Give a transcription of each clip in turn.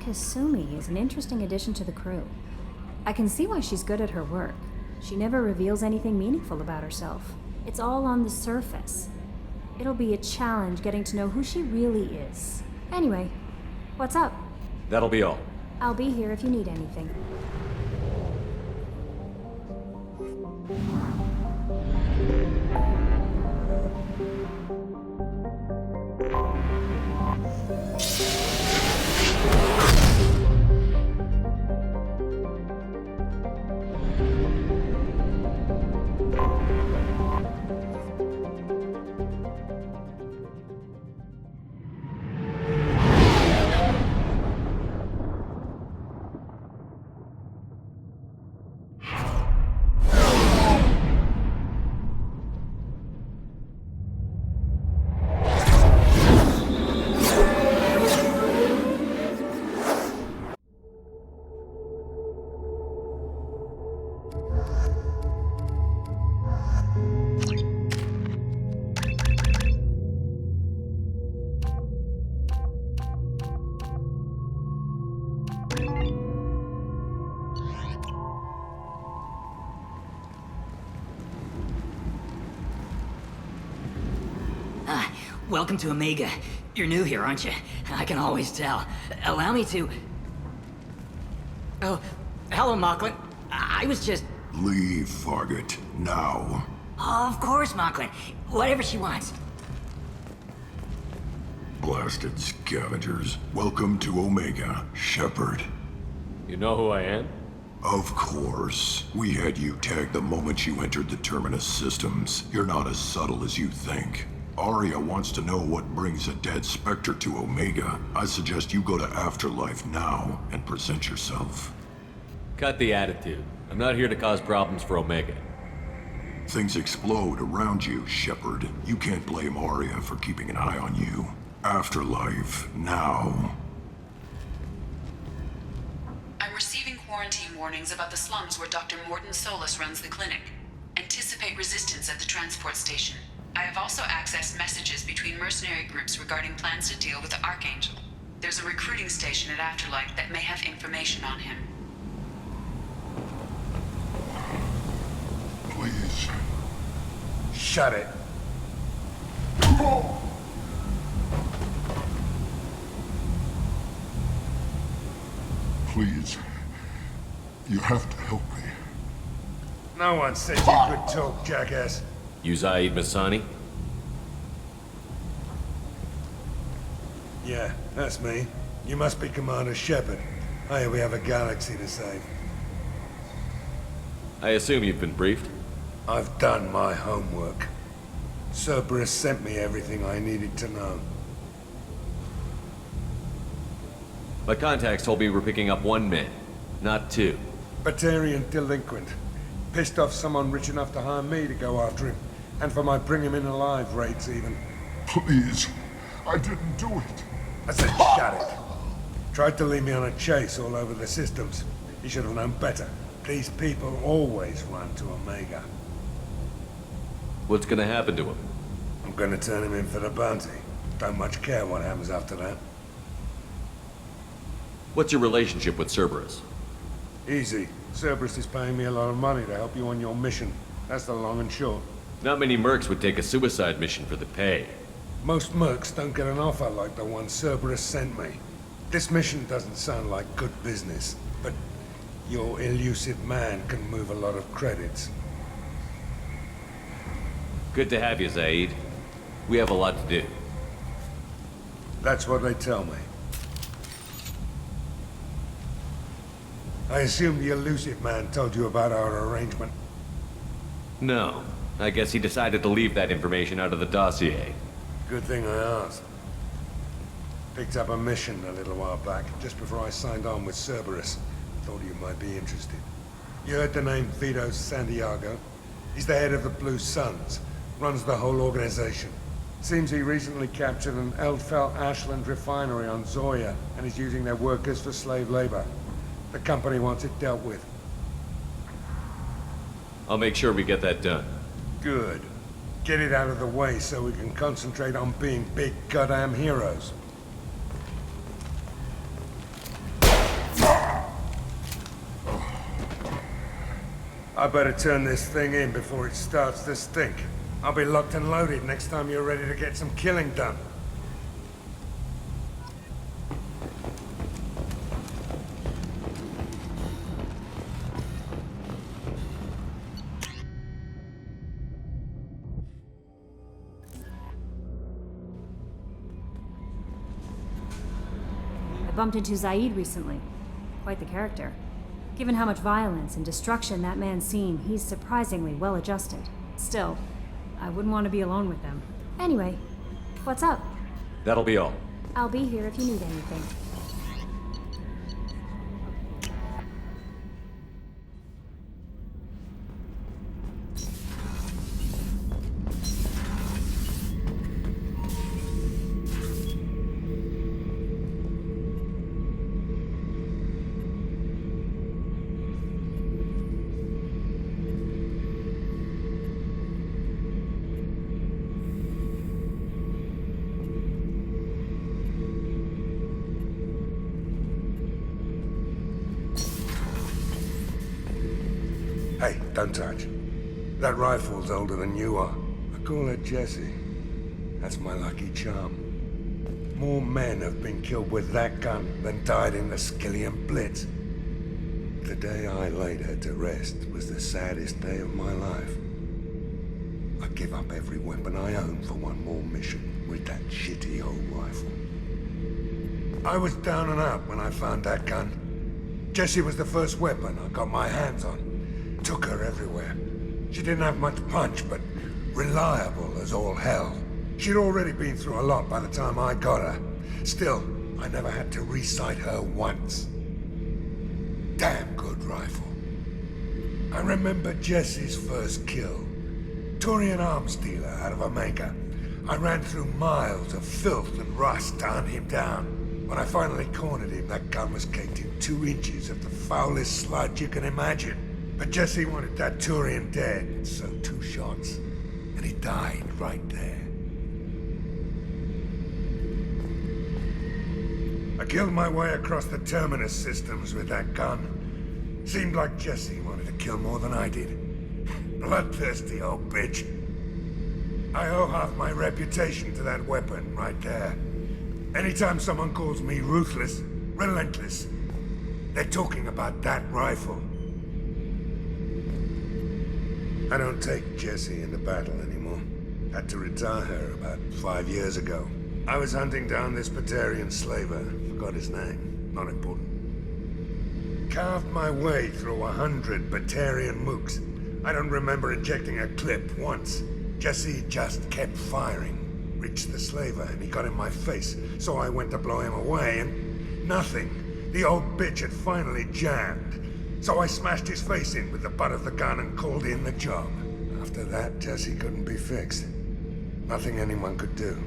Hisumi is an interesting addition to the crew. I can see why she's good at her work. She never reveals anything meaningful about herself. It's all on the surface. It'll be a challenge getting to know who she really is. Anyway, what's up? That'll be all. I'll be here if you need anything. Welcome to Omega. You're new here, aren't you? I can always tell. Allow me to... Oh, hello, Mocklin. I was just... Leave, Fargate, now. Oh, of course, Mocklin. Whatever she wants. Blasted scavengers. Welcome to Omega, Shepard. You know who I am? Of course. We had you tagged the moment you entered the Terminus systems. You're not as subtle as you think. Arya wants to know what brings a dead Spectre to Omega. I suggest you go to Afterlife now and present yourself. Cut the attitude. I'm not here to cause problems for Omega. Things explode around you, Shepard. You can't blame Arya for keeping an eye on you. Afterlife, now. I'm receiving quarantine warnings about the slums where Dr. Morton Solus runs the clinic. Anticipate resistance at the transport station. I have also accessed messages between mercenary groups regarding plans to deal with the Archangel. There's a recruiting station at Afterlife that may have information on him. Please. Shut it. Please. You have to help me. No one said you could talk, jackass. You Zaid Masani? Yeah, that's me. You must be Commander Shepard. Hey, we have a galaxy to save. I assume you've been briefed? I've done my homework. Cerberus sent me everything I needed to know. My contacts told me we're picking up one man, not two. Batarian delinquent. Pissed off someone rich enough to hire me to go after him. And for my bring him in alive rates, even. Please. I didn't do it. I said shut it. Tried to lead me on a chase all over the systems. He should have known better. These people always run to Omega. What's gonna happen to him? I'm gonna turn him in for the bounty. Don't much care what happens after that. What's your relationship with Cerberus? Easy. Cerberus is paying me a lot of money to help you on your mission. That's the long and short. Not many mercs would take a suicide mission for the pay. Most mercs don't get an offer like the one Cerberus sent me. This mission doesn't sound like good business, but your Illusive Man can move a lot of credits. Good to have you, Zaid. We have a lot to do. That's what they tell me. I assume the Illusive Man told you about our arrangement. No. I guess he decided to leave that information out of the dossier. Good thing I asked. Picked up a mission a little while back, just before I signed on with Cerberus. Thought you might be interested. You heard the name Vito Santiago? He's the head of the Blue Suns. Runs the whole organization. Seems he recently captured an Eldfell Ashland refinery on Zoya, and is using their workers for slave labor. The company wants it dealt with. I'll make sure we get that done. Good. Get it out of the way so we can concentrate on being big goddamn heroes. I better turn this thing in before it starts to stink. I'll be locked and loaded next time you're ready to get some killing done. I bumped into Zaid recently. Quite the character. Given how much violence and destruction that man's seen, he's surprisingly well adjusted. Still, I wouldn't want to be alone with them. Anyway, what's up? That'll be all. I'll be here if you need anything. Hey, don't touch. That rifle's older than you are. I call her Jessie. That's my lucky charm. More men have been killed with that gun than died in the Skillian Blitz. The day I laid her to rest was the saddest day of my life. I'd give up every weapon I own for one more mission with that shitty old rifle. I was down and out when I found that gun. Jessie was the first weapon I got my hands on. Took her everywhere. She didn't have much punch, but reliable as all hell. She'd already been through a lot by the time I got her. Still, I never had to re-sight her once. Damn good rifle. I remember Jessie's first kill. Turian arms dealer out of Omega. I ran through miles of filth and rust to hunt him down. When I finally cornered him, that gun was caked in 2 inches of the foulest sludge you can imagine. But Jessie wanted that Turian dead, so 2 shots. And he died right there. I killed my way across the Terminus systems with that gun. Seemed like Jessie wanted to kill more than I did. Bloodthirsty old bitch. I owe half my reputation to that weapon right there. Anytime someone calls me ruthless, relentless, they're talking about that rifle. I don't take Jessie into battle anymore. Had to retire her about 5 years ago. I was hunting down this Batarian slaver. Forgot his name. Not important. Carved my way through 100 Batarian mooks. I don't remember ejecting a clip once. Jessie just kept firing. Reached the slaver and he got in my face, so I went to blow him away and... nothing. The old bitch had finally jammed. So I smashed his face in with the butt of the gun and called in the job. After that, Jessie couldn't be fixed. Nothing anyone could do.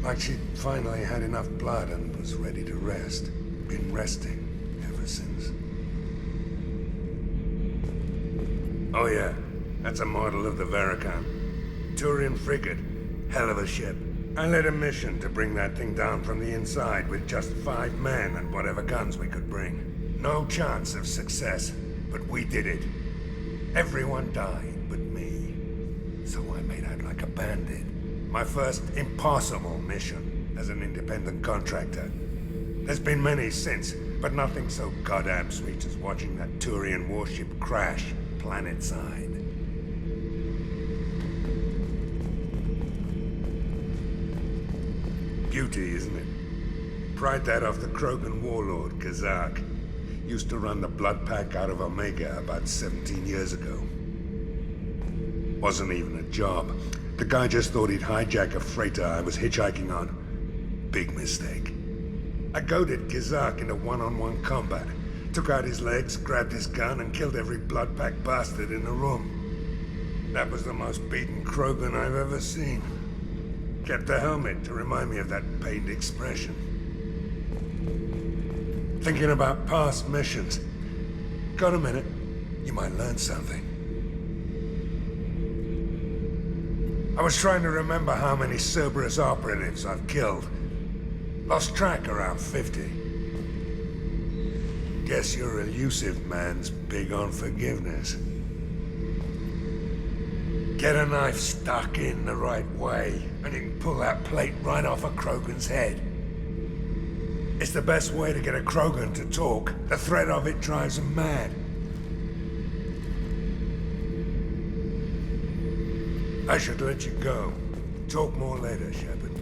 Like she'd finally had enough blood and was ready to rest. Been resting ever since. Oh yeah, that's a model of the Veracon. Turian frigate. Hell of a ship. I led a mission to bring that thing down from the inside with just 5 men and whatever guns we could bring. No chance of success, but we did it. Everyone died but me. So I made out like a bandit. My first impossible mission as an independent contractor. There's been many since, but nothing so goddamn sweet as watching that Turian warship crash planetside. Beauty, isn't it? Pried that off the Krogan warlord, Kazak. Used to run the blood pack out of Omega about 17 years ago. Wasn't even a job. The guy just thought he'd hijack a freighter I was hitchhiking on. Big mistake. I goaded Kazak into one-on-one combat. Took out his legs, grabbed his gun, and killed every blood pack bastard in the room. That was the most beaten Krogan I've ever seen. Kept a helmet to remind me of that pained expression. Thinking about past missions. Got a minute? You might learn something. I was trying to remember how many Cerberus operatives I've killed. Lost track around 50. Guess your Illusive Man's big on forgiveness. Get a knife stuck in the right way, and you can pull that plate right off a Krogan's head. It's the best way to get a Krogan to talk. The threat of it drives them mad. I should let you go. Talk more later, Shepard.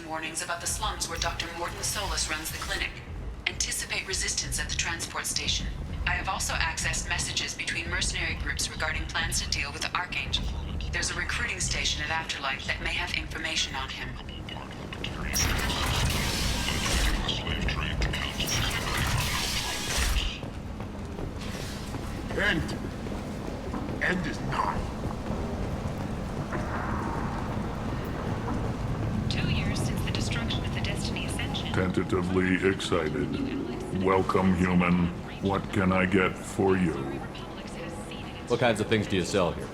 Warnings about the slums where Dr. Solus runs the clinic. Anticipate resistance at the transport station. I have also accessed messages between mercenary groups regarding plans to deal with the Archangel. There's a recruiting station at Afterlife that may have information on him. End is nigh. 2 years since the destruction of the Destiny Ascension. Tentatively excited. Welcome, human. What can I get for you? What kinds of things do you sell here?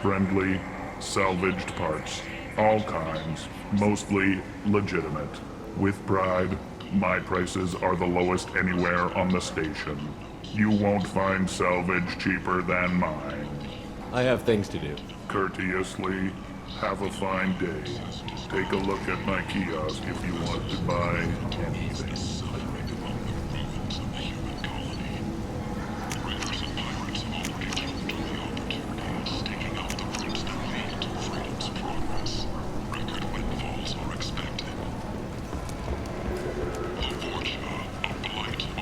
Friendly, salvaged parts. All kinds. Mostly legitimate. With pride, my prices are the lowest anywhere on the station. You won't find salvage cheaper than mine. I have things to do. Courteously, have a fine day. Take a look at my kiosk if you want to buy anything.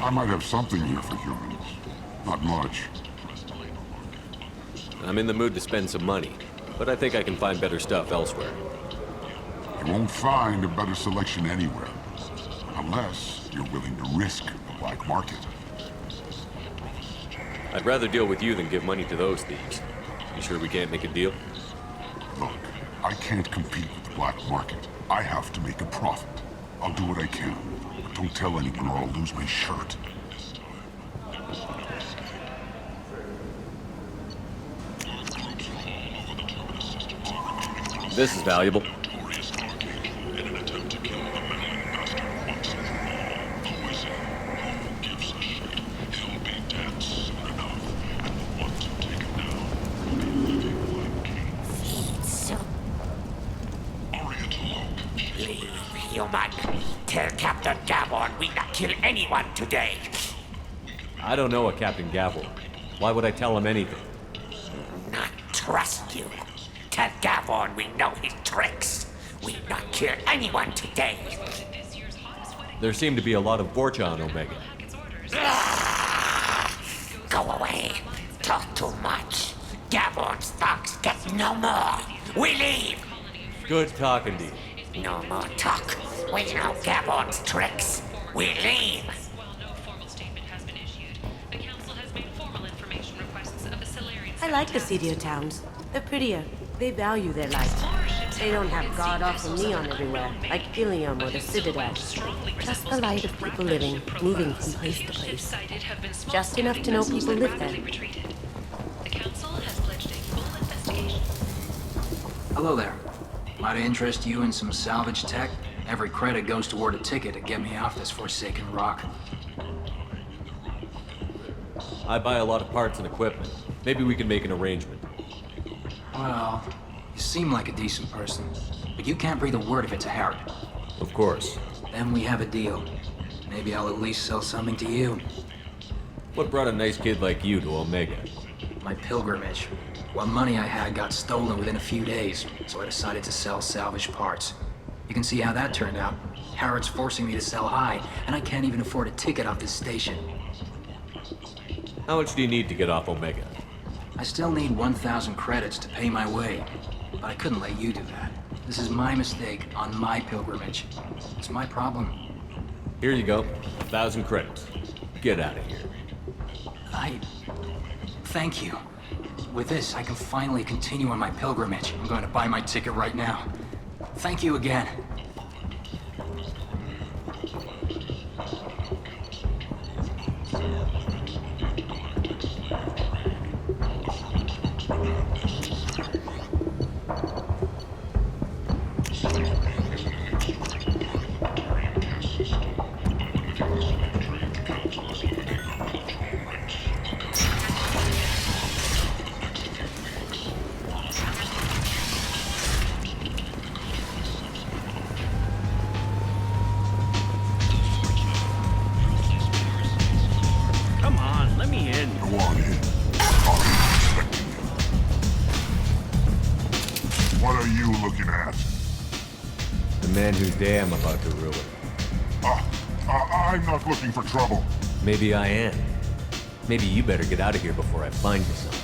I might have something here for humans. Not much. I'm in the mood to spend some money, but I think I can find better stuff elsewhere. You won't find a better selection anywhere. Unless you're willing to risk the black market. I'd rather deal with you than give money to those thieves. You sure we can't make a deal? Look, I can't compete with the black market. I have to make a profit. I'll do what I can. But don't tell anyone or I'll lose my shirt. This is valuable. Human, tell Captain Gavon we not kill anyone today. I don't know a Captain Gavel. Why would I tell him anything? Not trust you. Tell Gavon we know his tricks. We not kill anyone today. There seem to be a lot of Vorcha on Omega. Go away. Talk too much. Gavon's thugs get no more. We leave. Good talking to you. No more talk. We know Gavon's tricks. We leave. I like the seedier towns. They're prettier. They value their light. They don't have god-awful neon everywhere, like Ilium or the Citadel. Just the light of people living, moving from place to place. Just enough to know people live there. Hello there. Might I interest you in some salvage tech? Every credit goes toward a ticket to get me off this forsaken rock. I buy a lot of parts and equipment. Maybe we can make an arrangement. Well, you seem like a decent person, but you can't breathe a word of it to Harry. Of course. Then we have a deal. Maybe I'll at least sell something to you. What brought a nice kid like you to Omega? My pilgrimage. What money I had got stolen within a few days, so I decided to sell salvaged parts. You can see how that turned out. Harrod's forcing me to sell high, and I can't even afford a ticket off this station. How much do you need to get off Omega? I still need 1,000 credits to pay my way, but I couldn't let you do that. This is my mistake on my pilgrimage. It's my problem. Here you go. 1,000 credits. Get out of here. Thank you. With this, I can finally continue on my pilgrimage. I'm going to buy my ticket right now. Thank you again. Whose day I'm about to ruin. I'm not looking for trouble. Maybe I am. Maybe you better get out of here before I find you something.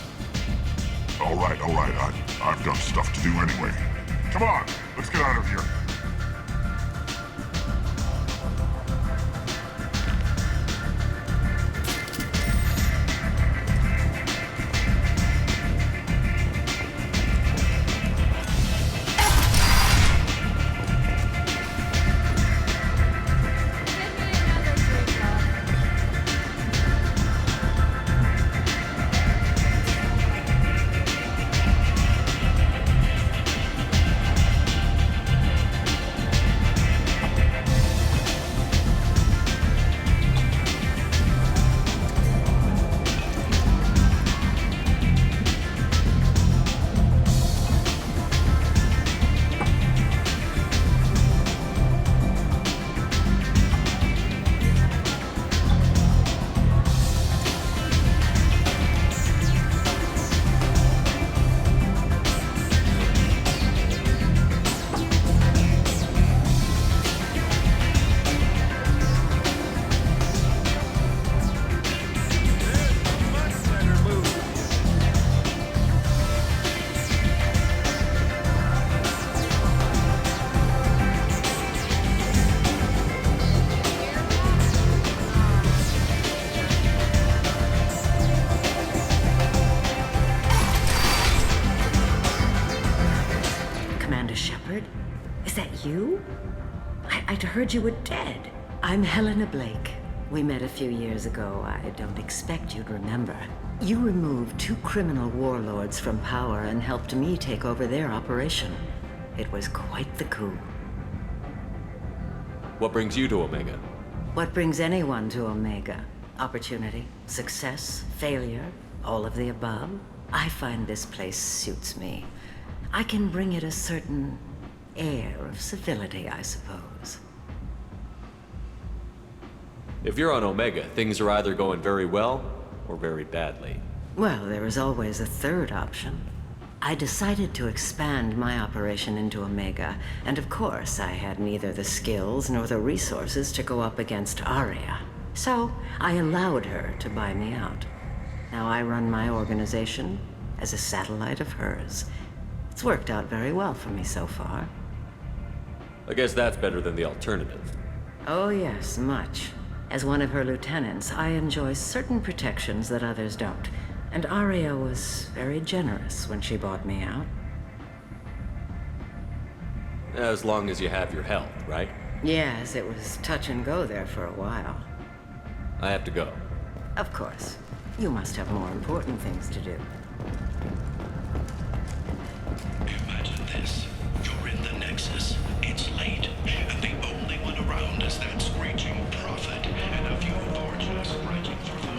All right. I've got stuff to do anyway. Come on, let's get out of here. Shepard? Is that you? I'd heard you were dead. I'm Helena Blake. We met a few years ago. I don't expect you'd remember. You removed 2 criminal warlords from power and helped me take over their operation. It was quite the coup. What brings you to Omega? What brings anyone to Omega? Opportunity, success, failure, all of the above. I find this place suits me. I can bring it a certain air of civility, I suppose. If you're on Omega, things are either going very well or very badly. Well, there is always a third option. I decided to expand my operation into Omega, and of course I had neither the skills nor the resources to go up against Aria. So I allowed her to buy me out. Now I run my organization as a satellite of hers. It's worked out very well for me so far. I guess that's better than the alternative. Oh yes, much. As one of her lieutenants, I enjoy certain protections that others don't. And Aria was very generous when she bought me out. As long as you have your health, right? Yes, it was touch and go there for a while. I have to go. Of course. You must have more important things to do. Imagine this. You're in the Nexus. It's late. And the only one around is that screeching prophet and a few forges raging for food.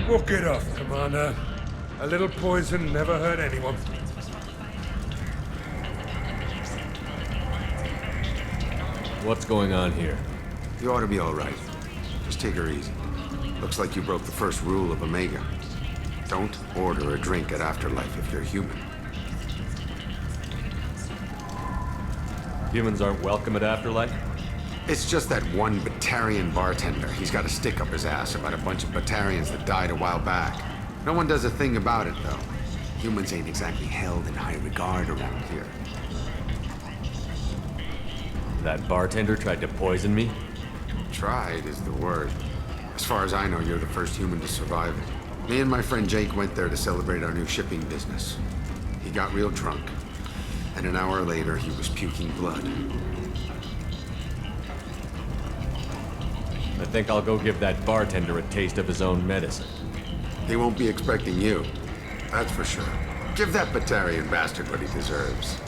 Walk it off, Commander. A little poison never hurt anyone. What's going on here? You ought to be all right. Just take her easy. Looks like you broke the first rule of Omega. Don't order a drink at Afterlife if you're human. Humans aren't welcome at Afterlife? It's just that one Batarian bartender. He's got a stick up his ass about a bunch of Batarians that died a while back. No one does a thing about it, though. Humans ain't exactly held in high regard around here. That bartender tried to poison me? Tried is the word. As far as I know, you're the first human to survive it. Me and my friend Jake went there to celebrate our new shipping business. He got real drunk, and an hour later, he was puking blood. I think I'll go give that bartender a taste of his own medicine. He won't be expecting you. That's for sure. Give that Batarian bastard what he deserves.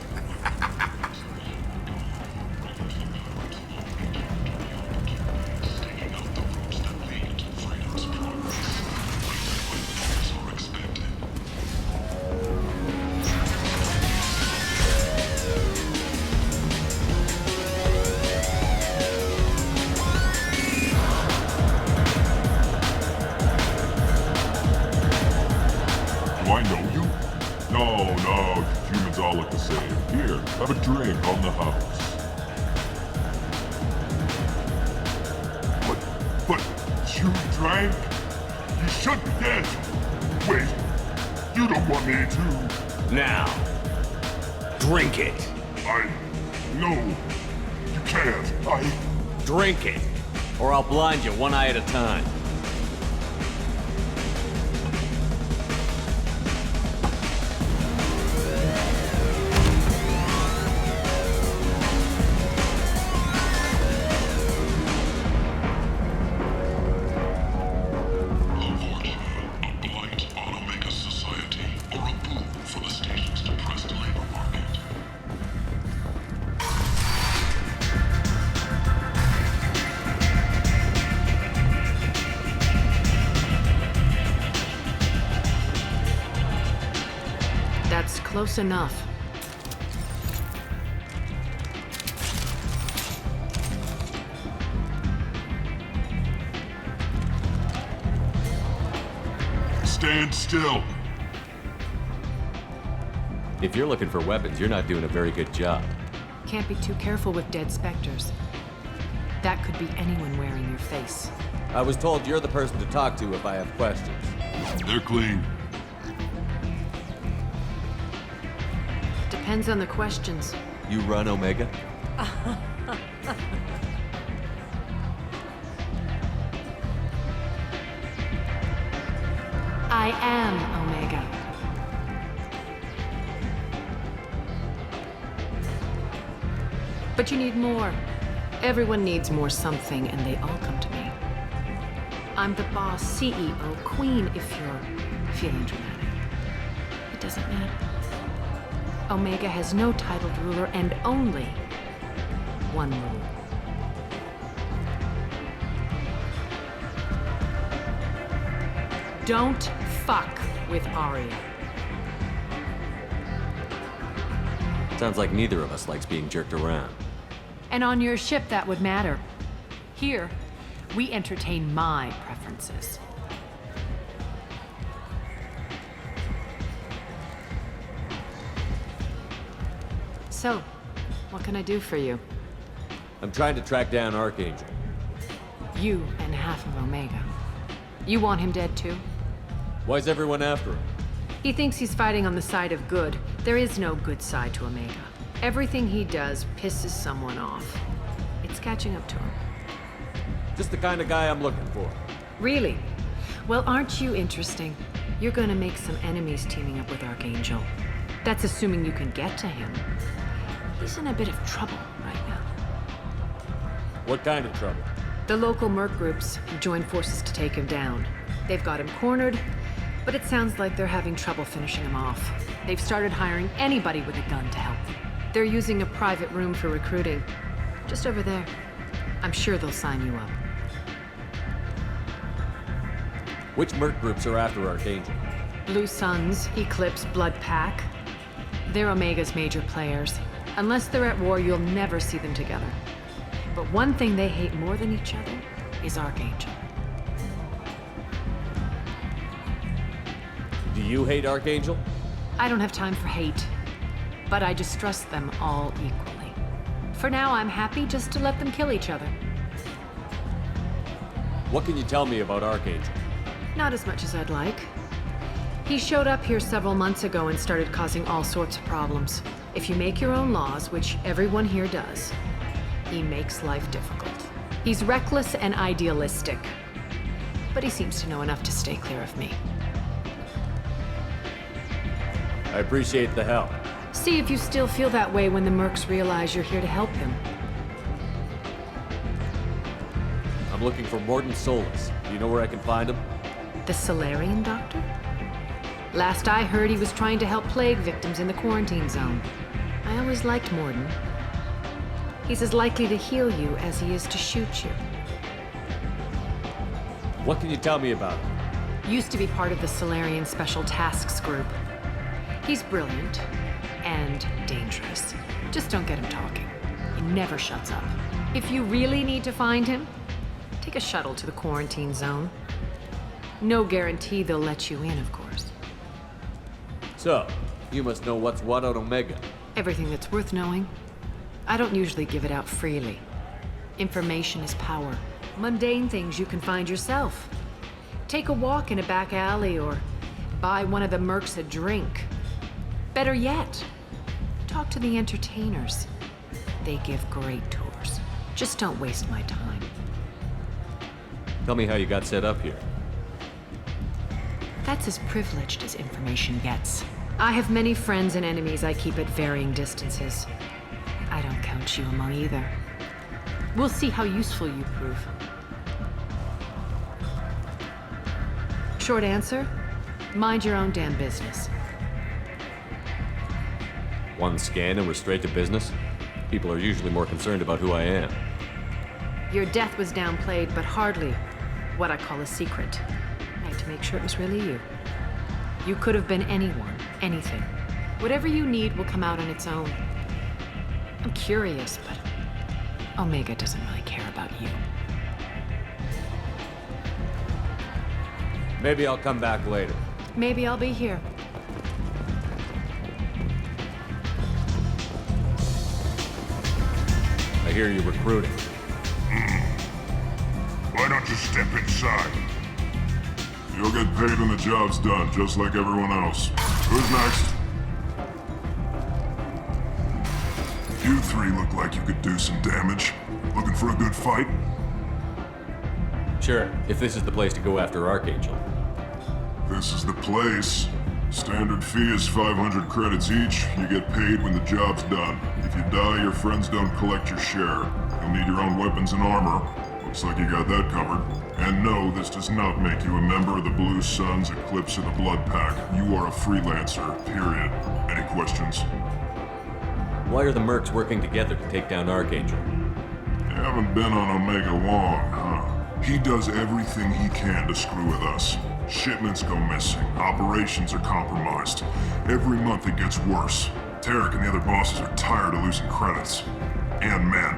Do I know you? No, humans all look the same. Here, have a drink on the house. But you drank? You should be dead. Wait, you don't want me to. Now, drink it. No, you can't. Drink it, or I'll blind you one eye at a time. Close enough. Stand still. If you're looking for weapons, you're not doing a very good job. Can't be too careful with dead specters. That could be anyone wearing your face. I was told you're the person to talk to if I have questions. They're clean. Depends on the questions. You run Omega? I am Omega. But you need more. Everyone needs more something, and they all come to me. I'm the boss, CEO, queen, if you're feeling dramatic. It doesn't matter. Omega has no titled ruler and only one rule. Don't fuck with Aria. Sounds like neither of us likes being jerked around. And on your ship, that would matter. Here, we entertain my preferences. So, what can I do for you? I'm trying to track down Archangel. You and half of Omega. You want him dead too? Why's everyone after him? He thinks he's fighting on the side of good. There is no good side to Omega. Everything he does pisses someone off. It's catching up to him. Just the kind of guy I'm looking for. Really? Well, aren't you interesting? You're gonna make some enemies teaming up with Archangel. That's assuming you can get to him. He's in a bit of trouble right now. What kind of trouble? The local merc groups have joined forces to take him down. They've got him cornered, but it sounds like they're having trouble finishing him off. They've started hiring anybody with a gun to help them. They're using a private room for recruiting. Just over there. I'm sure they'll sign you up. Which merc groups are after Archangel? Blue Suns, Eclipse, Blood Pack. They're Omega's major players. Unless they're at war, you'll never see them together. But one thing they hate more than each other is Archangel. Do you hate Archangel? I don't have time for hate, but I distrust them all equally. For now, I'm happy just to let them kill each other. What can you tell me about Archangel? Not as much as I'd like. He showed up here several months ago and started causing all sorts of problems. If you make your own laws, which everyone here does, he makes life difficult. He's reckless and idealistic, but he seems to know enough to stay clear of me. I appreciate the help. See if you still feel that way when the mercs realize you're here to help them. I'm looking for Morden Solus. Do you know where I can find him? The Solarian doctor? Last I heard, he was trying to help plague victims in the quarantine zone. I always liked Morden. He's as likely to heal you as he is to shoot you. What can you tell me about him? Used to be part of the Solarian Special Tasks Group. He's brilliant and dangerous. Just don't get him talking. He never shuts up. If you really need to find him, take a shuttle to the quarantine zone. No guarantee they'll let you in, of course. So, you must know what's what on Omega. Everything that's worth knowing. I don't usually give it out freely. Information is power. Mundane things you can find yourself. Take a walk in a back alley or buy one of the mercs a drink. Better yet, talk to the entertainers. They give great tours. Just don't waste my time. Tell me how you got set up here. That's as privileged as information gets. I have many friends and enemies I keep at varying distances. I don't count you among either. We'll see how useful you prove. Short answer, mind your own damn business. One scan and we're straight to business? People are usually more concerned about who I am. Your death was downplayed, but hardly what I call a secret. I had to make sure it was really you. You could have been anyone, anything. Whatever you need will come out on its own. I'm curious, but Omega doesn't really care about you. Maybe I'll come back later. Maybe I'll be here. I hear you're recruiting. Why don't you step inside? You'll get paid when the job's done, just like everyone else. Who's next? You three look like you could do some damage. Looking for a good fight? Sure, if this is the place to go after Archangel. This is the place. Standard fee is 500 credits each. You get paid when the job's done. If you die, your friends don't collect your share. You'll need your own weapons and armor. Looks like you got that covered. And no, this does not make you a member of the Blue Suns, Eclipse, or the Blood Pack. You are a freelancer, period. Any questions? Why are the mercs working together to take down Archangel? You haven't been on Omega long, huh? He does everything he can to screw with us. Shipments go missing, operations are compromised. Every month it gets worse. Tarek and the other bosses are tired of losing credits. And men.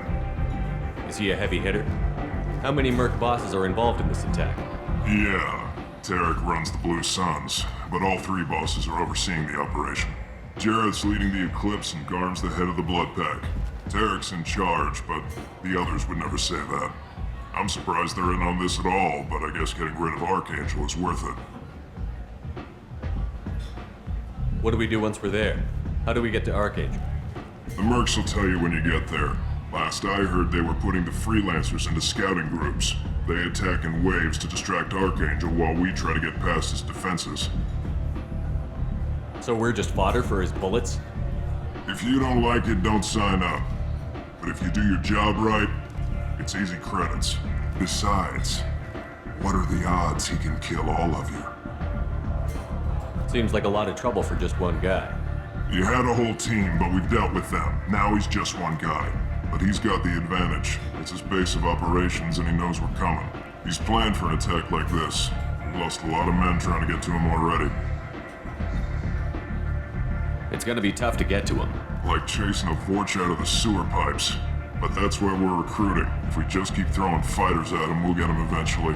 Is he a heavy hitter? How many merc bosses are involved in this attack? Yeah, Tarek runs the Blue Suns, but all three bosses are overseeing the operation. Jarrett's leading the Eclipse and Garm's the head of the Blood Pack. Tarek's in charge, but the others would never say that. I'm surprised they're in on this at all, but I guess getting rid of Archangel is worth it. What do we do once we're there? How do we get to Archangel? The mercs will tell you when you get there. Last I heard, they were putting the freelancers into scouting groups. They attack in waves to distract Archangel while we try to get past his defenses. So we're just fodder for his bullets? If you don't like it, don't sign up. But if you do your job right, it's easy credits. Besides, what are the odds he can kill all of you? Seems like a lot of trouble for just one guy. You had a whole team, but we've dealt with them. Now he's just one guy. But he's got the advantage. It's his base of operations and he knows we're coming. He's planned for an attack like this. Lost a lot of men trying to get to him already. It's gonna be tough to get to him. Like chasing a Vorch out of the sewer pipes. But that's where we're recruiting. If we just keep throwing fighters at him, we'll get him eventually.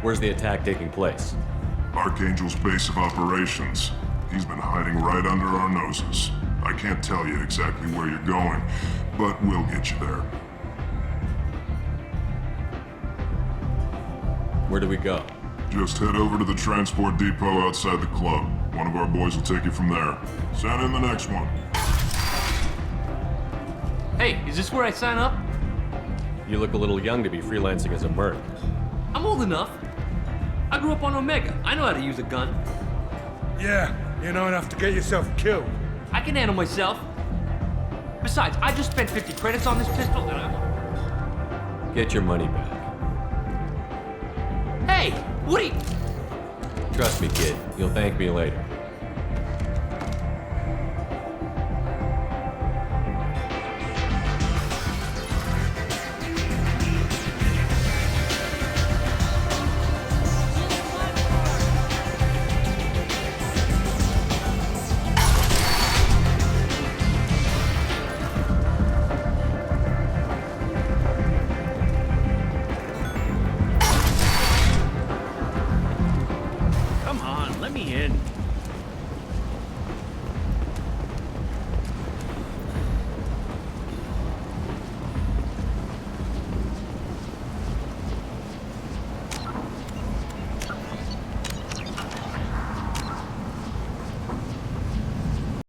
Where's the attack taking place? Archangel's base of operations. He's been hiding right under our noses. I can't tell you exactly where you're going, but we'll get you there. Where do we go? Just head over to the transport depot outside the club. One of our boys will take you from there. Send in the next one. Hey, is this where I sign up? You look a little young to be freelancing as a merc. I'm old enough. I grew up on Omega. I know how to use a gun. Yeah, you know enough to get yourself killed. I can handle myself. Besides, I just spent 50 credits on this pistol and I... Get your money back. Hey, what are you... Trust me, kid. You'll thank me later.